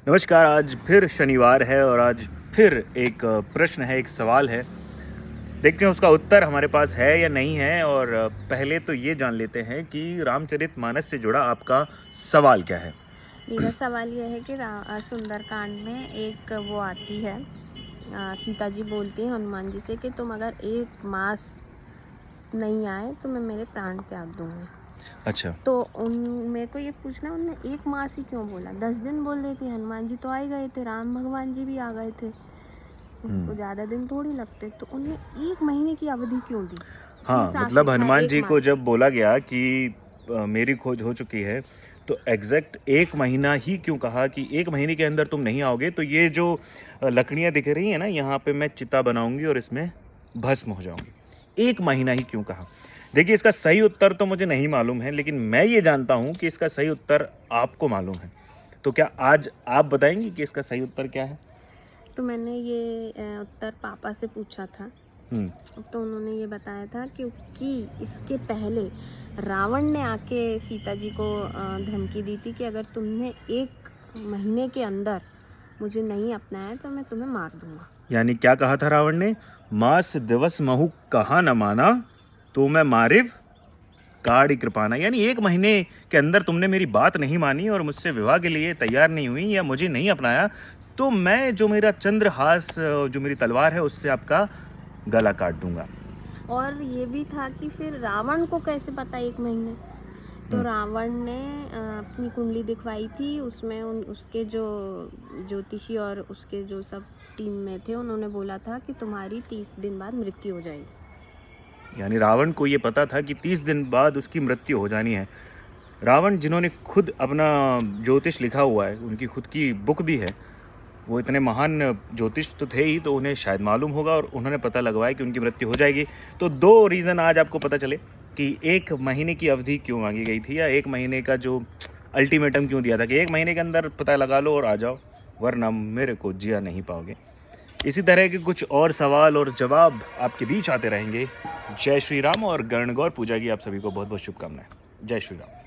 नमस्कार। आज फिर शनिवार है और आज फिर एक प्रश्न है, एक सवाल है। देखते हैं उसका उत्तर हमारे पास है या नहीं है। और पहले तो ये जान लेते हैं कि रामचरितमानस से जुड़ा आपका सवाल क्या है। मेरा सवाल यह है कि सुंदरकांड में एक वो आती है, सीता जी बोलती हैं हनुमान जी से कि तुम अगर एक मास नहीं आए तो मैं मेरे प्राण त्याग दूंगी। अच्छा। तो मेरे को ये पूछना, उनने एक मास ही क्यों बोला? 10 दिन बोल रही थी। हनुमान जी तो आ ही गए थे, राम भगवान जी भी आ गए थे, उनको ज़्यादा दिन थोड़ी लगते, तो उनने 1 महीने की अवधि क्यों दी? इसमें हाँ, साफ मतलब लिखा है हनुमान 1 जी को मास। जब बोला गया कि मेरी खोज हो चुकी है, तो एग्जैक्ट 1 महीना ही क्यों कहा कि 1 महीने के अंदर तुम नहीं आओगे तो ये जो लकड़ियाँ दिख रही हैं ना, यहाँ पे मैं चिता बनाऊंगी और इसमें भस्म हो जाऊंगी। 1 महीना ही क्यों कहा? देखिए, इसका सही उत्तर तो मुझे नहीं मालूम है, लेकिन मैं ये जानता हूँ कि इसका सही उत्तर आपको मालूम है। तो क्या आज आप बताएंगी कि इसका सही उत्तर क्या है? तो मैंने ये उत्तर पापा से पूछा था, तो उन्होंने ये बताया था क्योंकि इसके पहले रावण ने आके सीता जी को धमकी दी थी कि अगर तुमने 1 महीने के अंदर मुझे नहीं अपनाया तो मैं तुम्हें मार दूंगा। यानी क्या कहा था रावण ने? मास दिवस महु कहा न माना, तो मैं मारिव काड़ी कृपाना। यानी 1 महीने के अंदर तुमने मेरी बात नहीं मानी और मुझसे विवाह के लिए तैयार नहीं हुई या मुझे नहीं अपनाया, तो मैं जो मेरा चंद्रहास, जो मेरी तलवार है, उससे आपका गला काट दूंगा। और ये भी था कि फिर रावण को कैसे पता 1 महीने? तो रावण ने अपनी कुंडली दिखवाई थी, उसमें उसके जो ज्योतिषी और उसके जो सब टीम में थे, उन्होंने बोला था कि तुम्हारी 30 दिन बाद मृत्यु हो जाएगी। यानी रावण को ये पता था कि 30 दिन बाद उसकी मृत्यु हो जानी है। रावण, जिन्होंने खुद अपना ज्योतिष लिखा हुआ है, उनकी खुद की बुक भी है, वो इतने महान ज्योतिष तो थे ही, तो उन्हें शायद मालूम होगा और उन्होंने पता लगवाया कि उनकी मृत्यु हो जाएगी। तो 2 रीज़न आज आपको पता चले कि 1 महीने की अवधि क्यों मांगी गई थी, या 1 महीने का जो अल्टीमेटम क्यों दिया था कि 1 महीने के अंदर पता लगा लो और आ जाओ, वरना मेरे को जिया नहीं पाओगे। इसी तरह के कुछ और सवाल और जवाब आपके बीच आते रहेंगे। जय श्री राम और गणगौर पूजा की आप सभी को बहुत बहुत शुभकामनाएं। जय श्री राम।